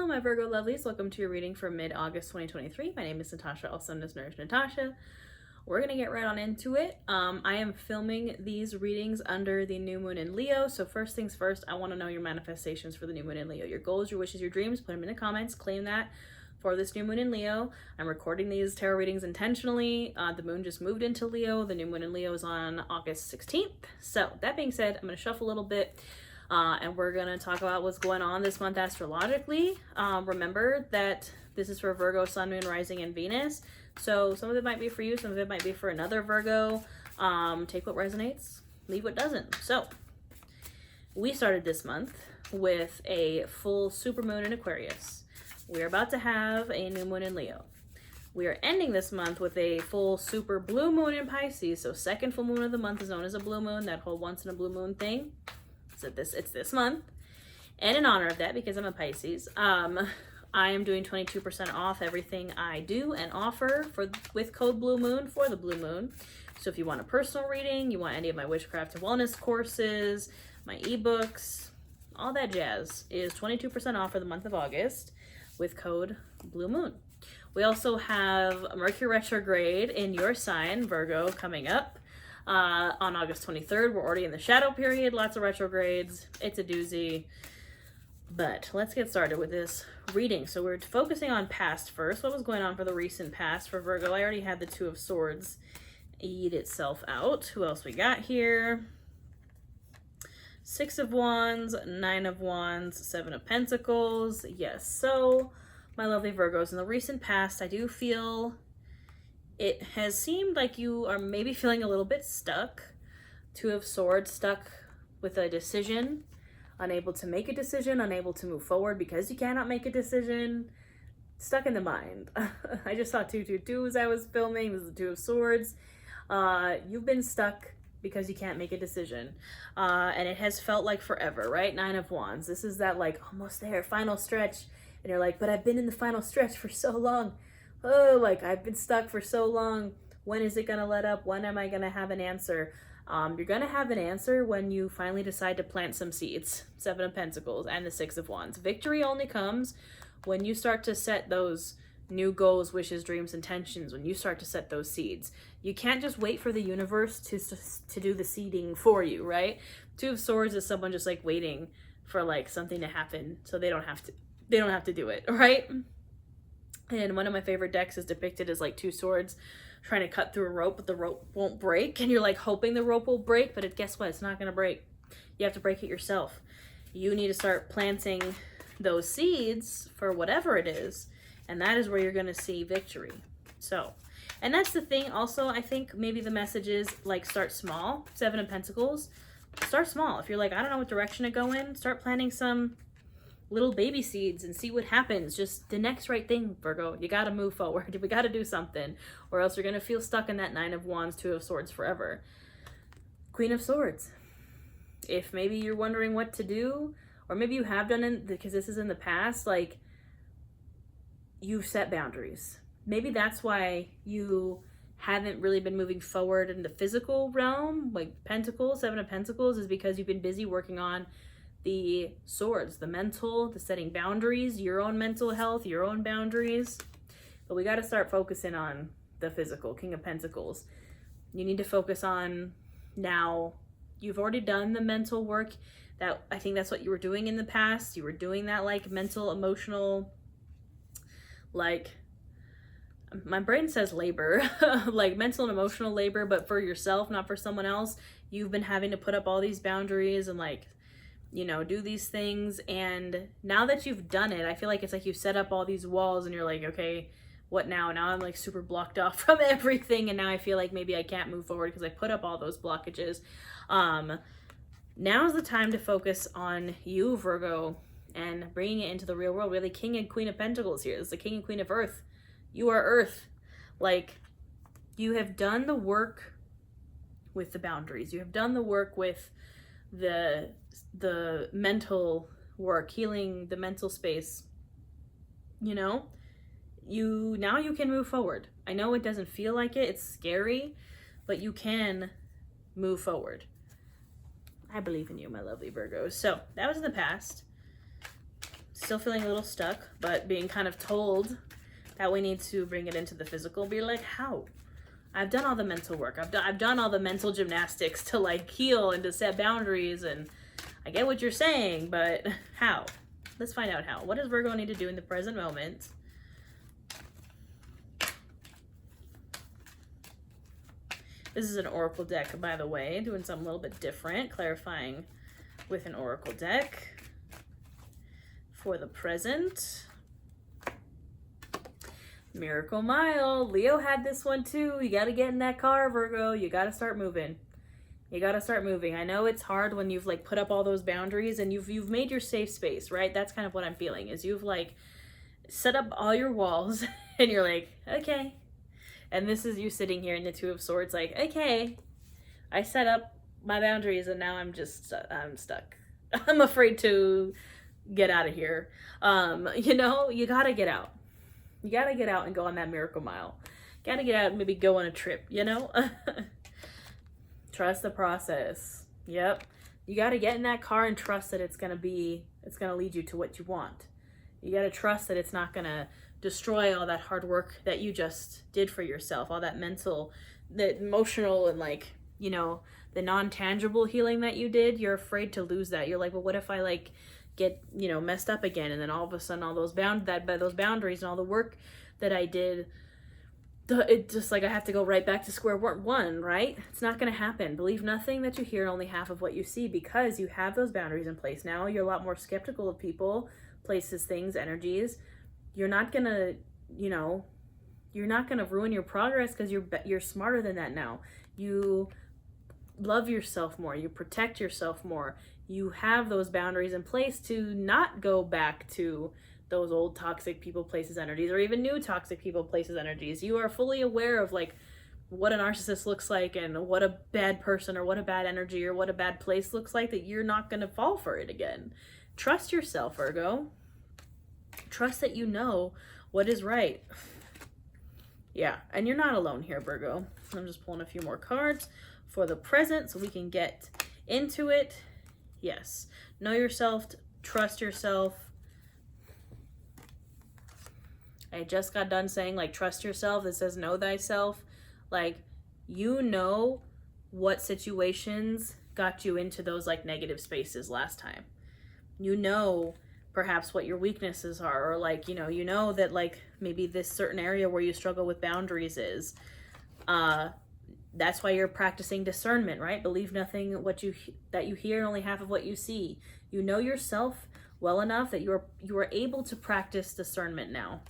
Hello, my Virgo lovelies. Welcome to your reading for mid-August 2023. My name is Natasha, also known as Nourish Natasha. We're going to get right on into it. I am filming these readings under the new moon in Leo. So first things first, I want to know your manifestations for the new moon in Leo. Your goals, your wishes, your dreams, put them in the comments. Claim that for this new moon in Leo. I'm recording these tarot readings intentionally. The moon just moved into Leo. The new moon in Leo is on August 16th. So that being said, I'm going to shuffle a little bit. And we're going to talk about what's going on this month astrologically. Remember that this is for Virgo, Sun, Moon, Rising, and Venus. So some of it might be for you, some of it might be for another Virgo. Take what resonates, leave what doesn't. So we started this month with a full supermoon in Aquarius. We're about to have a new moon in Leo. We are ending this month with a full super blue moon in Pisces. So second full moon of the month is known as a blue moon, that whole once in a blue moon thing. It's this month, and in honor of that, because I'm a Pisces, I am doing 22% off everything I do and offer with code Blue Moon for the Blue Moon. So if you want a personal reading, you want any of my witchcraft and wellness courses, my ebooks, all that jazz is 22% off for the month of August with code Blue Moon. We also have Mercury retrograde in your sign, Virgo, coming up. On August 23rd, we're already in the shadow period, lots of retrogrades, it's a doozy. But let's get started with this reading. So we're focusing on past first. What was going on for the recent past for Virgo? I already had the Two of Swords eat itself out. Who else we got here? Six of Wands, Nine of Wands, Seven of Pentacles. Yes, so my lovely Virgos, in the recent past, I do feel it has seemed like you are maybe feeling a little bit stuck. Two of Swords, stuck with a decision, unable to make a decision, unable to move forward because you cannot make a decision, stuck in the mind. I just saw 222 as I was filming. This is the Two of Swords. You've been stuck because you can't make a decision. And it has felt like forever, right? Nine of Wands. This is that like almost there, final stretch. And you're like, but I've been in the final stretch for so long. Oh, like I've been stuck for so long. When is it gonna let up? When am I gonna have an answer? You're gonna have an answer when you finally decide to plant some seeds. Seven of Pentacles and the Six of Wands. Victory only comes when you start to set those new goals, wishes, dreams, intentions, when you start to set those seeds. You can't just wait for the universe to do the seeding for you, right? Two of Swords is someone just like waiting for like something to happen so they don't have to do it, right? And one of my favorite decks is depicted as like two swords trying to cut through a rope, but the rope won't break. And you're like hoping the rope will break, but guess what? It's not going to break. You have to break it yourself. You need to start planting those seeds for whatever it is. And that is where you're going to see victory. So, and that's the thing. Also, I think maybe the message is like start small. Seven of Pentacles. Start small. If you're like, I don't know what direction to go in, start planting some little baby seeds and see what happens. Just the next right thing, Virgo. You got to move forward. We got to do something, or else you're going to feel stuck in that Nine of Wands, Two of Swords forever. Queen of Swords. If maybe you're wondering what to do, or maybe you have done it because this is in the past, like you've set boundaries. Maybe that's why you haven't really been moving forward in the physical realm, like Pentacles, Seven of Pentacles, is because you've been busy working on the swords, the mental, the setting boundaries, your own mental health, your own boundaries. But we got to start focusing on the physical. King of Pentacles. You need to focus on now. You've already done the mental work. That I think that's what you were doing in the past. You were doing that like mental, emotional, like my brain says labor, like mental and emotional labor, but for yourself, not for someone else. You've been having to put up all these boundaries and like, you know, do these things. And now that you've done it, I feel like it's like you set up all these walls and you're like, okay, what now? Now I'm like super blocked off from everything. And now I feel like maybe I can't move forward because I put up all those blockages. Now is the time to focus on you, Virgo, and bringing it into the real world. We're the King and Queen of Pentacles here. It's the King and Queen of Earth. You are Earth. Like, you have done the work with the boundaries. You have done the work with the mental work, healing the mental space. You know, now you can move forward. I know it doesn't feel like it. It's scary, but you can move forward. I believe in you, my lovely Virgos. So that was in the past. Still feeling a little stuck, but being kind of told that we need to bring it into the physical. Be like, how? I've done all the mental work. I've done all the mental gymnastics to like heal and to set boundaries, and I get what you're saying, but how? Let's find out how. What does Virgo need to do in the present moment? This is an oracle deck, by the way, doing something a little bit different, clarifying with an oracle deck for the present. Miracle Mile. Leo had this one too. You got to get in that car, Virgo. You got to start moving. You got to start moving. I know it's hard when you've like put up all those boundaries and you've made your safe space, right? That's kind of what I'm feeling, is you've like set up all your walls and you're like, okay. And this is you sitting here in the Two of Swords like, okay, I set up my boundaries and now I'm stuck. I'm afraid to get out of here. You know, you got to get out. You got to get out and go on that Miracle Mile. Got to get out and maybe go on a trip, you know? Trust the process. Yep. You got to get in that car and trust that it's going to lead you to what you want. You got to trust that it's not going to destroy all that hard work that you just did for yourself, all that mental, the emotional, and like, you know, the non-tangible healing that you did. You're afraid to lose that. You're like, well, what if I like get, you know, messed up again, and then all of a sudden all those those boundaries and all the work that I did, it just like I have to go right back to square one, right? It's not going to happen. Believe nothing that you hear and only half of what you see, because you have those boundaries in place. Now you're a lot more skeptical of people, places, things, energies. You're not going to, you know, you're not going to ruin your progress because you're smarter than that now. You love yourself more. You protect yourself more. You have those boundaries in place to not go back to those old toxic people, places, energies, or even new toxic people, places, energies. You are fully aware of like what a narcissist looks like and what a bad person or what a bad energy or what a bad place looks like, that you're not going to fall for it again. Trust yourself, Virgo. Trust that you know what is right. Yeah, and you're not alone here, Virgo. I'm just pulling a few more cards for the present so we can get into it. Yes. Know yourself. Trust yourself. I just got done saying, like, trust yourself. It says know thyself. Like, you know what situations got you into those, like, negative spaces last time. You know perhaps what your weaknesses are, or, like, you know that, like, maybe this certain area where you struggle with boundaries is. That's why you're practicing discernment, right? Believe nothing that you hear, only half of what you see. You know yourself well enough that you are able to practice discernment now.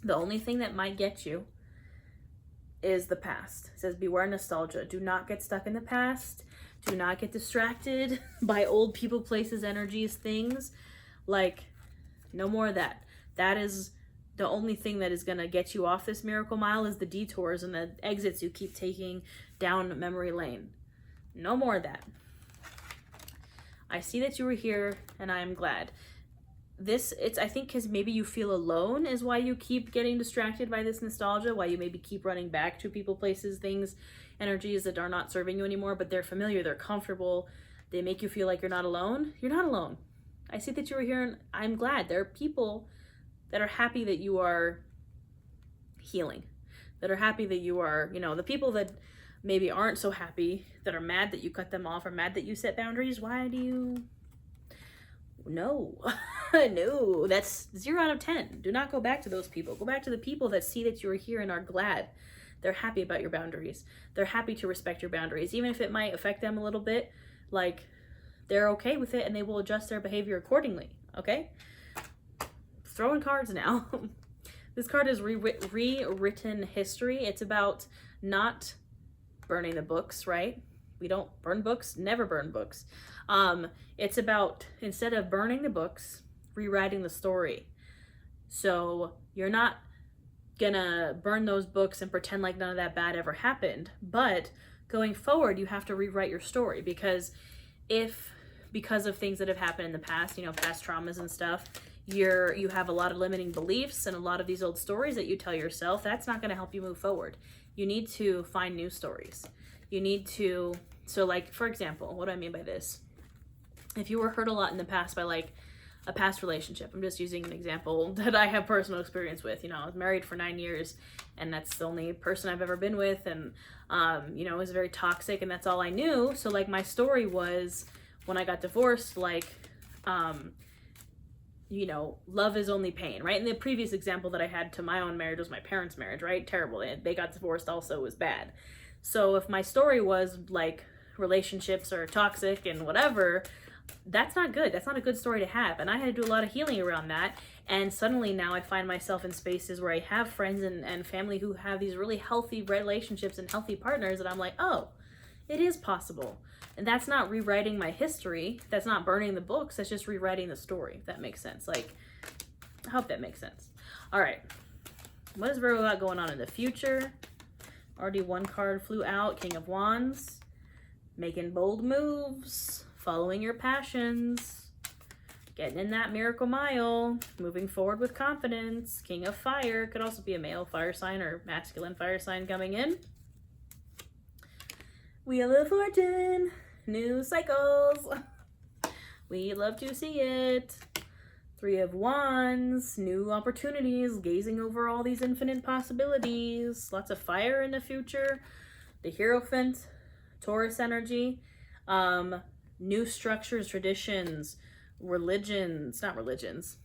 The only thing that might get you is the past. It says beware nostalgia. Do not get stuck in the past. Do not get distracted by old people, places, energies, things. Like, no more of that. That is the only thing that is going to get you off this Miracle Mile, is the detours and the exits you keep taking down memory lane. No more of that. I see that you were here, and I am glad. I think because maybe you feel alone is why you keep getting distracted by this nostalgia, why you maybe keep running back to people, places, things, energies that are not serving you anymore, but they're familiar, they're comfortable, they make you feel like you're not alone. You're not alone. I see that you were here, and I'm glad. There are people that are happy that you are healing, that are happy that you are, the people that maybe aren't so happy, that are mad that you cut them off, or mad that you set boundaries. Why do you? No, no, that's 0 out of 10. Do not go back to those people. Go back to the people that see that you are here and are glad. They're happy about your boundaries. They're happy to respect your boundaries, even if it might affect them a little bit. Like, they're okay with it and they will adjust their behavior accordingly. Okay? Throwing cards now. This card is rewritten history. It's about not burning the books, right? We don't burn books, never burn books. It's about, instead of burning the books, rewriting the story. So you're not gonna burn those books and pretend like none of that bad ever happened. But going forward, you have to rewrite your story, because because of things that have happened in the past, past traumas and stuff, you have a lot of limiting beliefs and a lot of these old stories that you tell yourself. That's not gonna help you move forward. You need to find new stories. You need to, so like, for example, what do I mean by this? If you were hurt a lot in the past by like a past relationship. I'm just using an example that I have personal experience with. You know, I was married for 9 years, and that's the only person I've ever been with, and you know, it was very toxic, and that's all I knew. So like my story was, when I got divorced, like you know, love is only pain, right? And the previous example that I had to my own marriage was my parents' marriage, right? Terrible. They got divorced also, it was bad. So if my story was like relationships are toxic and whatever, that's not good. That's not a good story to have. And I had to do a lot of healing around that. And suddenly now I find myself in spaces where I have friends and family who have these really healthy relationships and healthy partners. And I'm like, oh, it is possible. And that's not rewriting my history. That's not burning the books. That's just rewriting the story, if that makes sense. Like, I hope that makes sense. All right. What does Virgo got going on in the future? Already one card flew out. King of Wands. Making bold moves. Following your passions. Getting in that miracle mile. Moving forward with confidence. King of Fire. Could also be a male fire sign or masculine fire sign coming in. Wheel of Fortune, new cycles. We love to see it. Three of Wands, new opportunities, gazing over all these infinite possibilities. Lots of fire in the future. The Hierophant, Taurus energy. New structures, traditions, religions, not religions.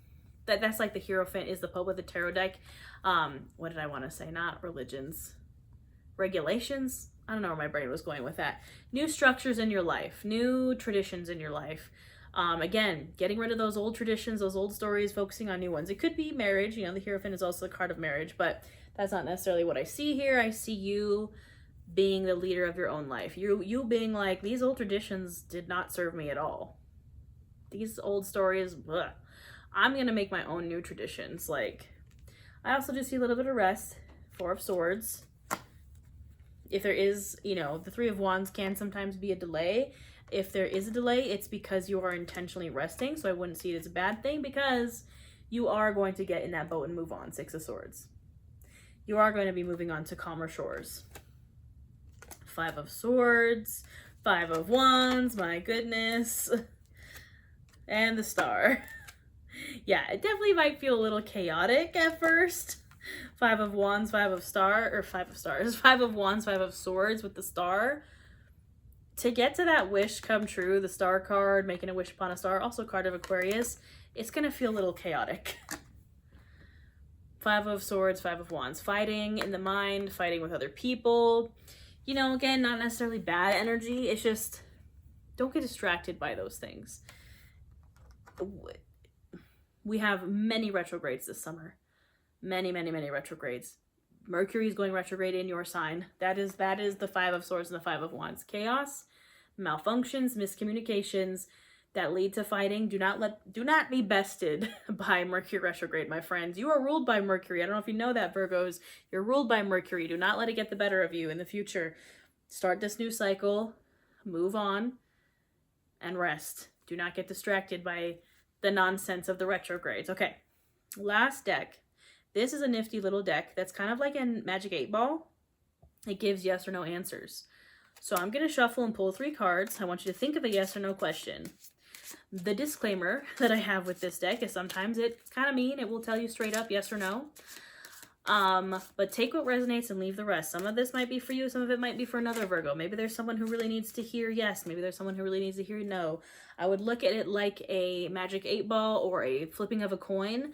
That's like the Hierophant is the Pope with the tarot deck. What did I want to say? Not religions. Regulations? I don't know where my brain was going with that. New structures in your life, new traditions in your life. Again, getting rid of those old traditions, those old stories, focusing on new ones. It could be marriage. You know, the Hierophant is also the card of marriage, but that's not necessarily what I see here. I see you being the leader of your own life. You being like, these old traditions did not serve me at all. These old stories, bleh. I'm going to make my own new traditions. Like, I also just see a little bit of rest. Four of Swords. If there is, you know, the Three of Wands can sometimes be a delay. If there is a delay, it's because you are intentionally resting. So I wouldn't see it as a bad thing, because you are going to get in that boat and move on. Six of Swords. You are going to be moving on to calmer shores. Five of Swords. Five of Wands. My goodness. And the Star. Yeah, it definitely might feel a little chaotic at first. Five of Wands, Five of Stars, Five of Wands, Five of Swords with the Star. To get to that wish come true, the Star card, making a wish upon a star, also card of Aquarius, it's going to feel a little chaotic. Five of Swords, Five of Wands, fighting in the mind, fighting with other people. You know, again, not necessarily bad energy. It's just, don't get distracted by those things. We have many retrogrades this summer. Many retrogrades. Mercury is going retrograde in your sign. That is the Five of Swords and the Five of Wands. Chaos, malfunctions, miscommunications that lead to fighting. Do not be bested by Mercury retrograde, my friends. You are ruled by Mercury. I don't know if you know that, Virgos. You're ruled by Mercury. Do not let it get the better of you in the future. Start this new cycle, move on, and rest. Do not get distracted by the nonsense of the retrogrades. Okay, last deck. This is a nifty little deck that's kind of like a Magic 8 Ball. It gives yes or no answers. So I'm going to shuffle and pull 3 cards. I want you to think of a yes or no question. The disclaimer that I have with this deck is sometimes it's kind of mean. It will tell you straight up yes or no. But take what resonates and leave the rest. Some of this might be for you. Some of it might be for another Virgo. Maybe there's someone who really needs to hear yes. Maybe there's someone who really needs to hear no. I would look at it like a Magic 8 Ball or a flipping of a coin.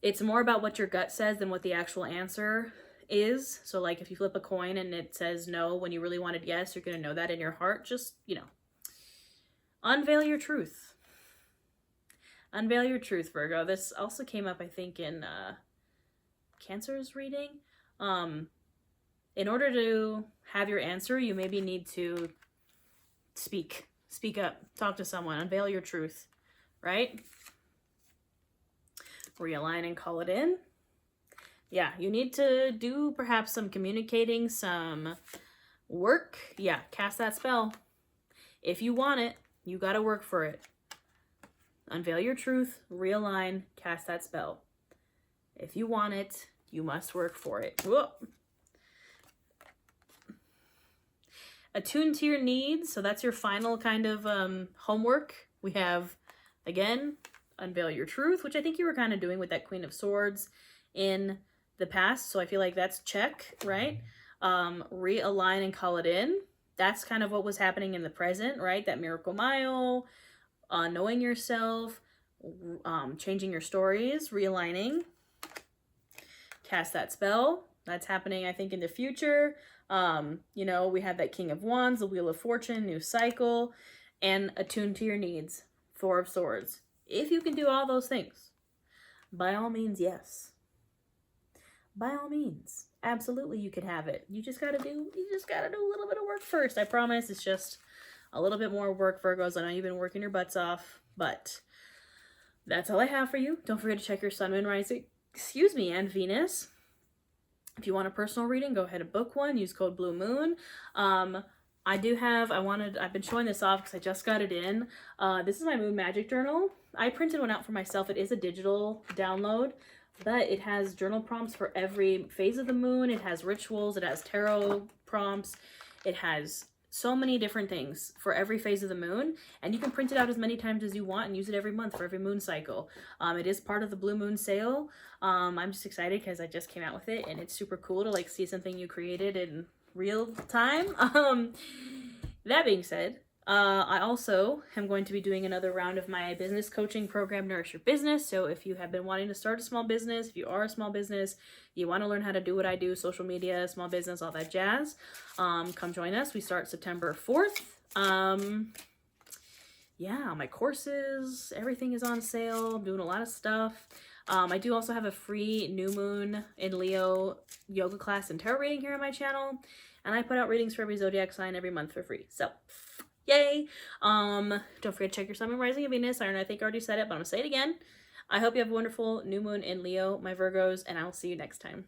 It's more about what your gut says than what the actual answer is. So like if you flip a coin and it says no when you really wanted yes, you're going to know that in your heart. Just, you know, unveil your truth. Unveil your truth, Virgo. This also came up, I think, in Cancer's reading. In order to have your answer, you maybe need to speak up, talk to someone, unveil your truth, right? Realign and call it in. Yeah, you need to do perhaps some communicating, some work. Yeah, cast that spell. If you want it, you got to work for it. Unveil your truth, realign, cast that spell. If you want it, you must work for it. Whoa. Attune to your needs. So that's your final kind of homework. We have, again, unveil your truth, which I think you were kind of doing with that Queen of Swords in the past. So I feel like that's check, right? Realign and call it in. That's kind of what was happening in the present, right? That miracle mile, knowing yourself, changing your stories, realigning. Cast that spell. That's happening, I think, in the future. You know, we have that King of Wands, the Wheel of Fortune, new cycle, and attune to your needs. Four of Swords. If you can do all those things, by all means, yes. By all means, absolutely, you can have it. You just gotta do a little bit of work first. I promise. It's just a little bit more work, Virgos. I know you've been working your butts off, but that's all I have for you. Don't forget to check your sun, moon, rising, and Venus. If you want a personal reading, go ahead and book one. Use code Blue Moon. I've been showing this off because I just got it in. This is my Moon Magic Journal. I printed one out for myself. It is a digital download, but it has journal prompts for every phase of the moon. It has rituals. It has tarot prompts. It has so many different things for every phase of the moon, and you can print it out as many times as you want and use it every month for every moon cycle. It is part of the Blue Moon sale. I'm just excited because I just came out with it, and it's super cool to like see something you created in real time. That being said, I also am going to be doing another round of my business coaching program, Nourish Your Business. So if you have been wanting to start a small business, if you are a small business, you want to learn how to do what I do, social media, small business, all that jazz, come join us. We start September 4th. Yeah, my courses, everything is on sale. I'm doing a lot of stuff. I do also have a free new moon in Leo yoga class and tarot reading here on my channel. And I put out readings for every zodiac sign every month for free. So, yay! Don't forget to check your sun, moon, rising, and Venus. I think I already said it, but I'm going to say it again. I hope you have a wonderful new moon in Leo, my Virgos, and I'll see you next time.